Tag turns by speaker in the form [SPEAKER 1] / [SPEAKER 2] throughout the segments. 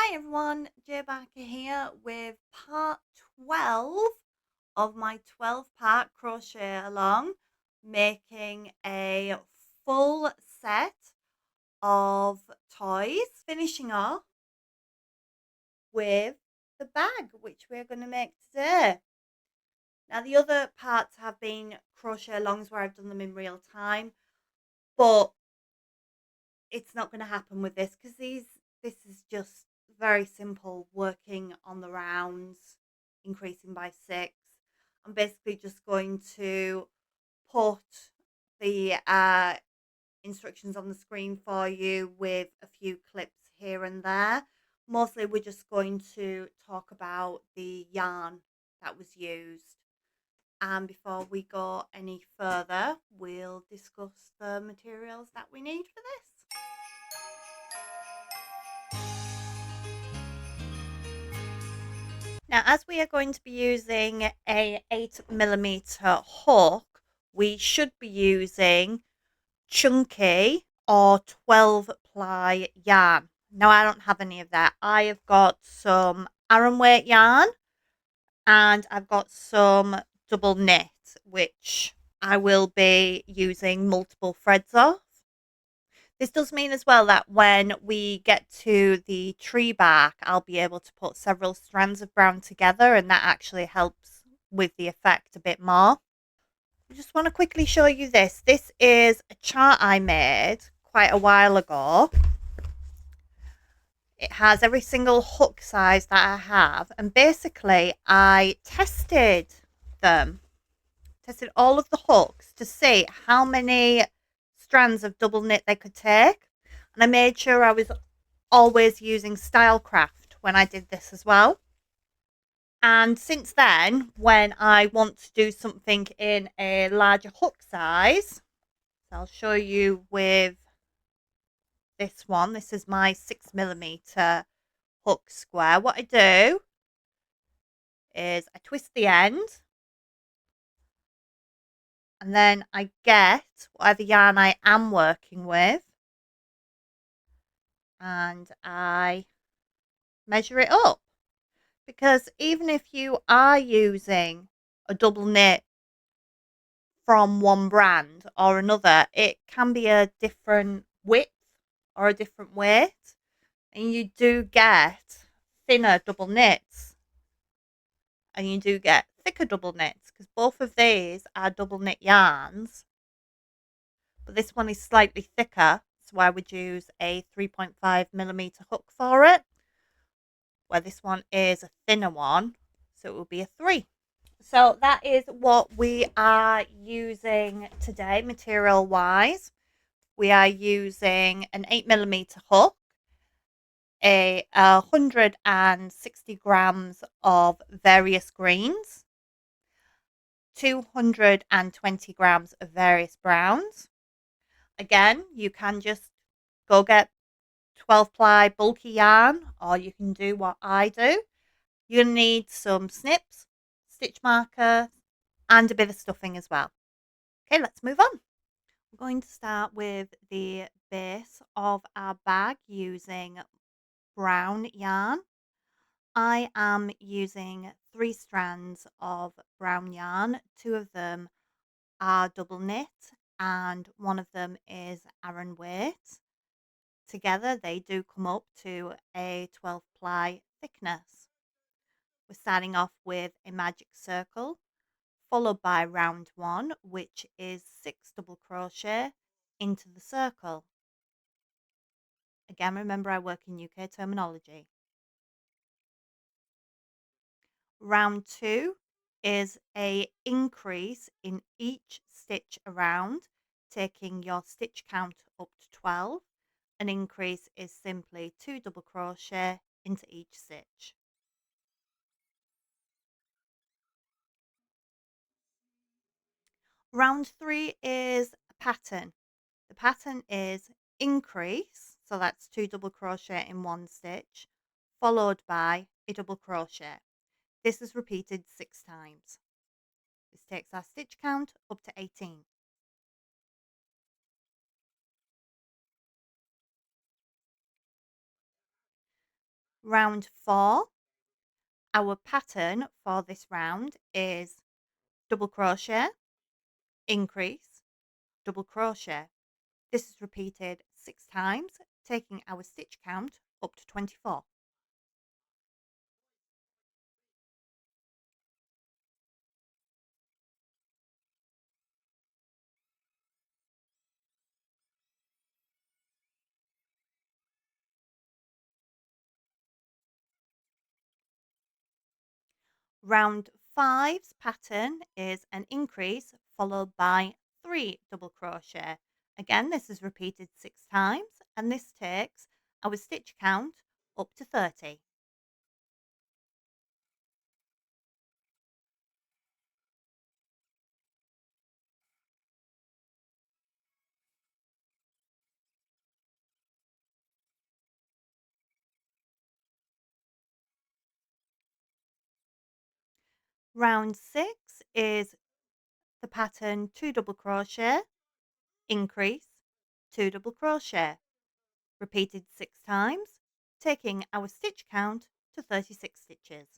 [SPEAKER 1] Hi everyone, Barker here with part 12 of my 12-part crochet along, making a full set of toys, finishing off with the bag, which we're going to make today. Now the other parts have been crochet alongs where I've done them in real time, but it's not going to happen with this because this is just very simple, working on the rounds, increasing by 6. I'm basically just going to put the instructions on the screen for you with a few clips here and there. Mostly we're just going to talk about the yarn that was used. And before we go any further, we'll discuss the materials that we need for this. Now, as we are going to be using a 8mm hook, we should be using chunky or 12-ply yarn. Now, I don't have any of that. I have got some Aran weight yarn and I've got some double knit, which I will be using multiple threads of. This does mean as well that when we get to the tree bark, I'll be able to put several strands of brown together, and that actually helps with the effect a bit more. I just want to quickly show you this. This is a chart I made quite a while ago. It has every single hook size that I have, and basically I tested them, tested all of the hooks to see how many strands of double knit they could take, and I made sure I was always using Stylecraft when I did this as well. And since then, when I want to do something in a larger hook size, I'll show you with this one. This is my 6mm hook square. What I do is I twist the end, and then I get whatever yarn I am working with, and I measure it up. Because even if you are using a double knit from one brand or another, it can be a different width or a different weight, and you do get thinner double knits and you do get thicker double knits, because both of these are double knit yarns, but this one is slightly thicker, so I would use a 3.5mm hook for it, where this one is a thinner one, so it will be a 3. So that is what we are using today, material wise. We are using an 8mm hook, a 160 grams of various greens, 220 grams of various browns. Again, you can just go get 12-ply bulky yarn, or you can do what I do. You'll need some snips, stitch marker, and a bit of stuffing as well. Okay, let's move on. We're going to start with the base of our bag using brown yarn. I am using 3 strands of brown yarn. 2 of them are double knit and one of them is Aran weight. Together they do come up to a 12-ply thickness. We're starting off with a magic circle, followed by round 1, which is 6 double crochet into the circle. Again, remember I work in UK terminology. Round 2 is a increase in each stitch around, taking your stitch count up to 12. An increase is simply 2 double crochet into each stitch. Round 3 is a pattern. The pattern is increase, so that's 2 double crochet in one stitch, followed by a double crochet. This is repeated 6 times. This takes our stitch count up to 18. Round 4, our pattern for this round is double crochet, increase, double crochet. This is repeated 6 times, taking our stitch count up to 24. Round 5's pattern is an increase followed by 3 double crochet. Again, this is repeated 6 times and this takes our stitch count up to 30. Round 6 is the pattern 2 double crochet, increase, 2 double crochet, repeated 6 times, taking our stitch count to 36 stitches.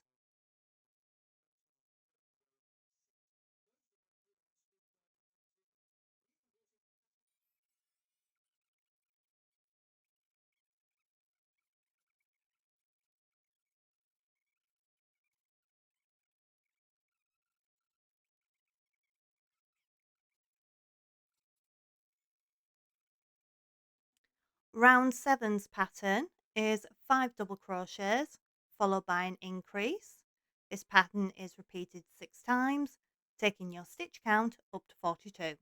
[SPEAKER 1] Round 7's pattern is 5 double crochets followed by an increase. This pattern is repeated 6 times, taking your stitch count up to 42.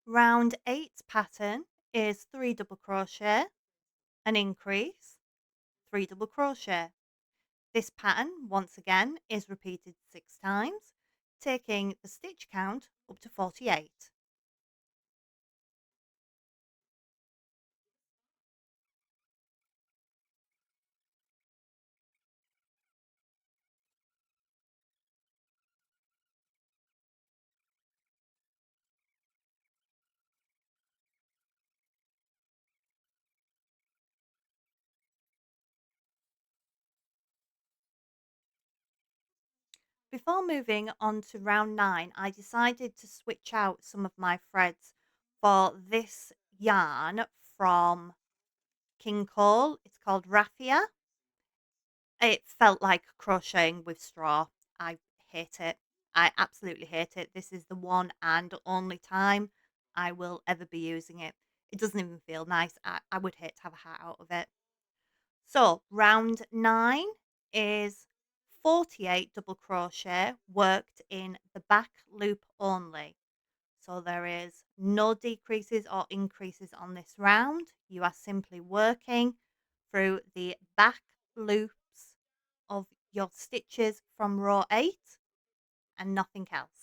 [SPEAKER 1] Round 8's pattern is 3 double crochet, an increase, 3 double crochet. This pattern, once again, is repeated 6 times, taking the stitch count up to 48. Before moving on to round 9, I decided to switch out some of my threads for this yarn from King Cole. It's called Raffia. It felt like crocheting with straw. I hate it. I absolutely hate it. This is the one and only time I will ever be using it. It doesn't even feel nice. I would hate to have a hat out of it. So, round 9 is 48 double crochet worked in the back loop only. So there is no decreases or increases on this round. You are simply working through the back loops of your stitches from row 8 and nothing else.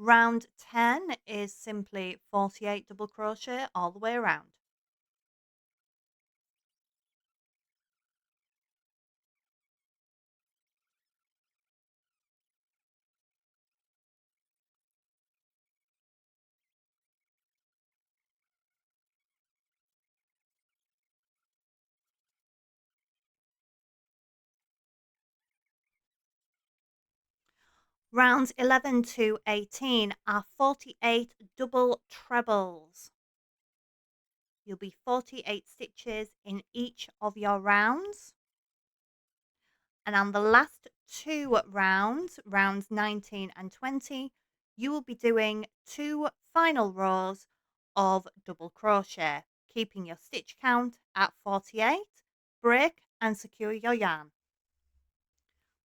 [SPEAKER 1] Round 10 is simply 48 double crochet all the way around. Rounds 11 to 18 are 48 double trebles. You'll be 48 stitches in each of your rounds. And on the last 2 rounds, rounds 19 and 20, you will be doing 2 final rows of double crochet, keeping your stitch count at 48, break and secure your yarn.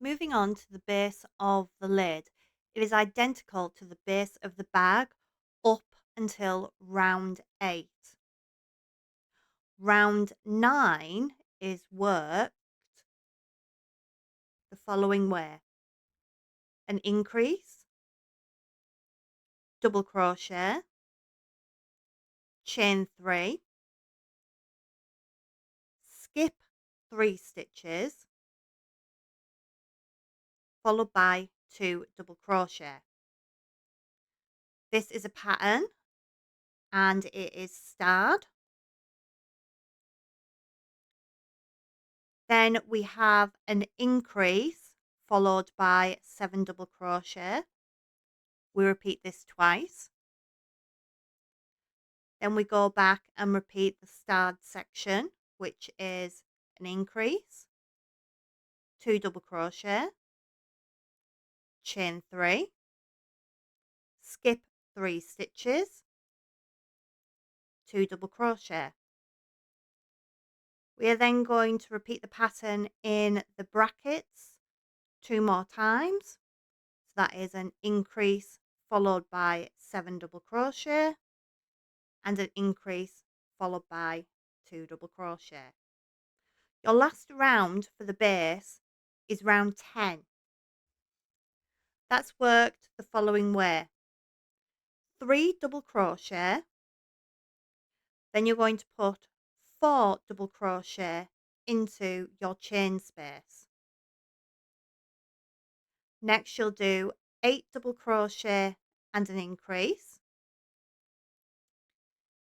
[SPEAKER 1] Moving on to the base of the lid, it is identical to the base of the bag up until round 8. Round 9 is worked the following way: an increase, double crochet, chain 3, skip 3 stitches, followed by 2 double crochet. This is a pattern and it is starred. Then we have an increase followed by 7 double crochet. We repeat this twice. Then we go back and repeat the starred section, which is an increase, 2 double crochet, chain 3, skip 3 stitches, 2 double crochet. We are then going to repeat the pattern in the brackets 2 more times. So that is an increase followed by 7 double crochet and an increase followed by 2 double crochet. Your last round for the base is round 10. That's worked the following way: 3 double crochet, then you're going to put 4 double crochet into your chain space. Next you'll do 8 double crochet and an increase.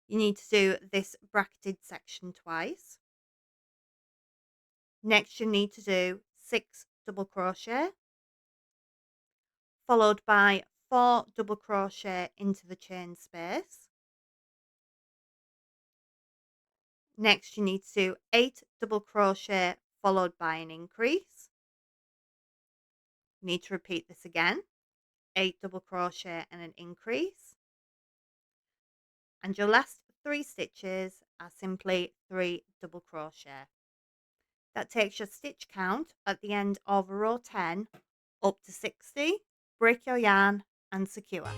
[SPEAKER 1] You need to do this bracketed section twice. Next you need to do 6 double crochet, followed by 4 double crochet into the chain space. Next you need to do 8 double crochet followed by an increase. You need to repeat this again: 8 double crochet and an increase. And your last 3 stitches are simply 3 double crochet. That takes your stitch count at the end of row 10 up to 60. Break your yarn and secure.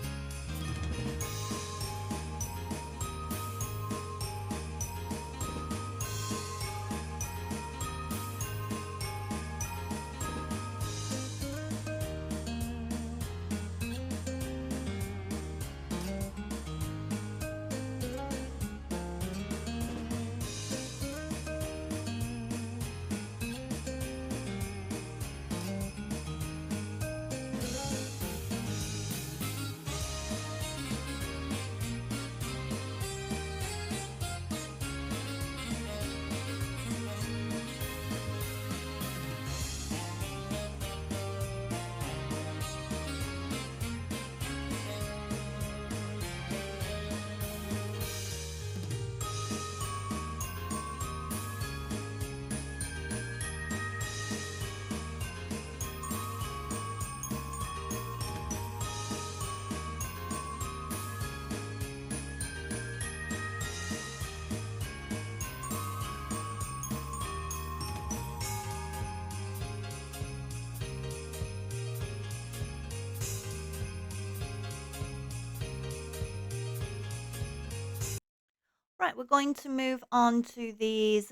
[SPEAKER 1] Right, we're going to move on to these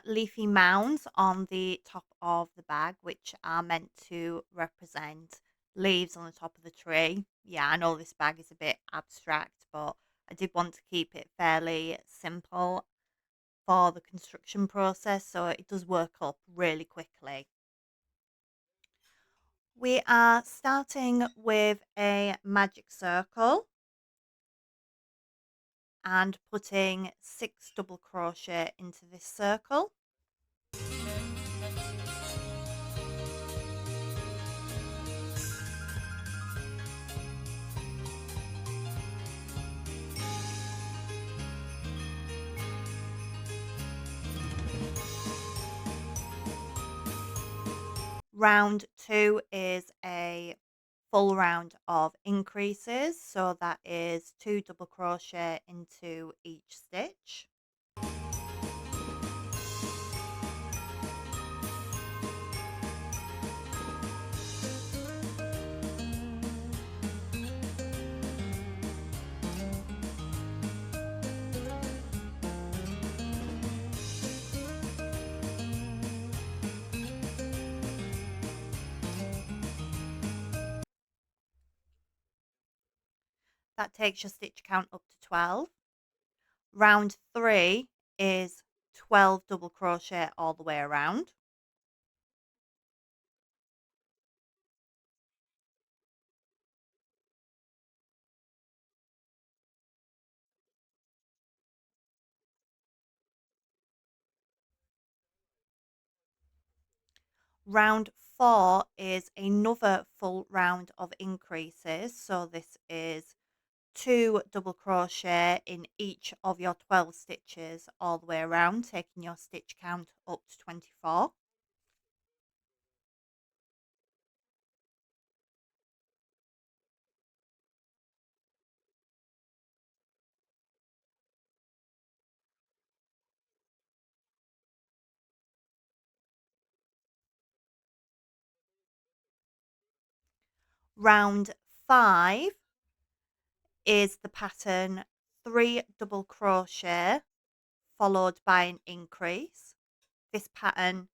[SPEAKER 1] leafy mounds on the top of the bag, which are meant to represent leaves on the top of the tree. Yeah, I know this bag is a bit abstract, but I did want to keep it fairly simple for the construction process, so it does work up really quickly. We are starting with a magic circle and putting 6 double crochet into this circle. Round 2 is a full round of increases, so that is 2 double crochet into each stitch. That takes your stitch count up to 12. Round 3 is 12 double crochet all the way around. Round 4 is another full round of increases. So this is 2 double crochet in each of your 12 stitches all the way around, taking your stitch count up to 24. Round 5 is the pattern 3 double crochet followed by an increase. This pattern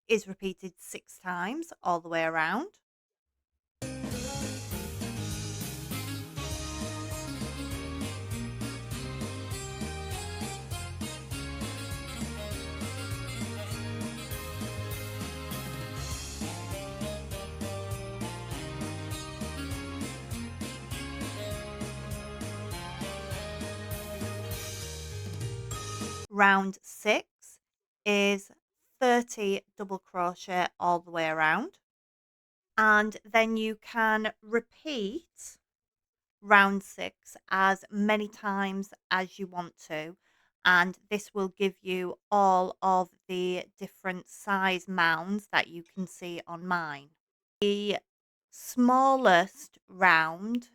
[SPEAKER 1] is repeated 6 times all the way around. Round 6 is 30 double crochet all the way around. And then you can repeat round 6 as many times as you want to. And this will give you all of the different size mounds that you can see on mine. The smallest mound,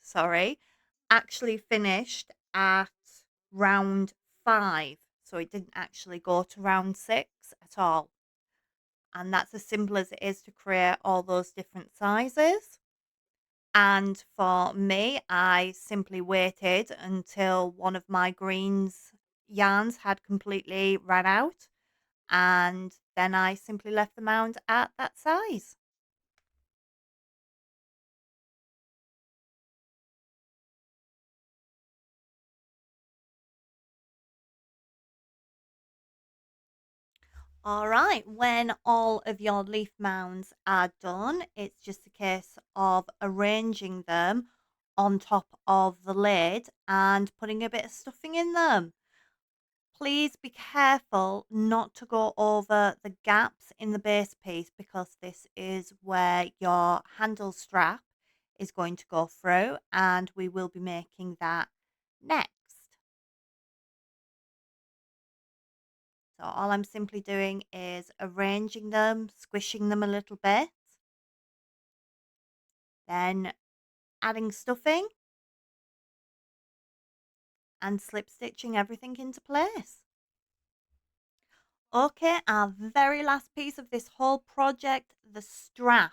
[SPEAKER 1] sorry, actually finished at round 5. So it didn't actually go to round 6 at all. And that's as simple as it is to create all those different sizes. And for me, I simply waited until one of my greens yarns had completely run out. And then I simply left the mound at that size. All right, when all of your leaf mounds are done, it's just a case of arranging them on top of the lid and putting a bit of stuffing in them. Please be careful not to go over the gaps in the base piece because this is where your handle strap is going to go through, and we will be making that next. So all I'm simply doing is arranging them, squishing them a little bit, then adding stuffing and slip stitching everything into place. Okay, our very last piece of this whole project, the strap.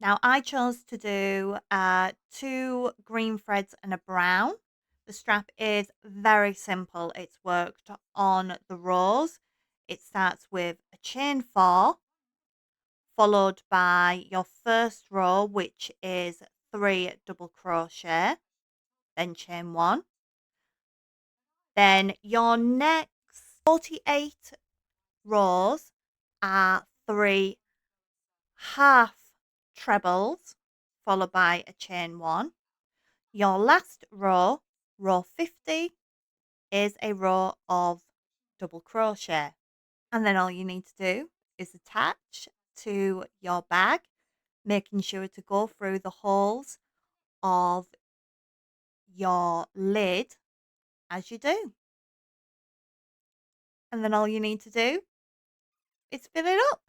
[SPEAKER 1] Now I chose to do 2 green threads and a brown. The strap is very simple. It's worked on the rows. It starts with a chain 4, followed by your first row, which is 3 double crochet, then chain 1. Then your next 48 rows are 3 half trebles, followed by a chain 1. Your last row, row 50, is a row of double crochet. And then all you need to do is attach to your bag, making sure to go through the holes of your lid as you do. And then all you need to do is fill it up.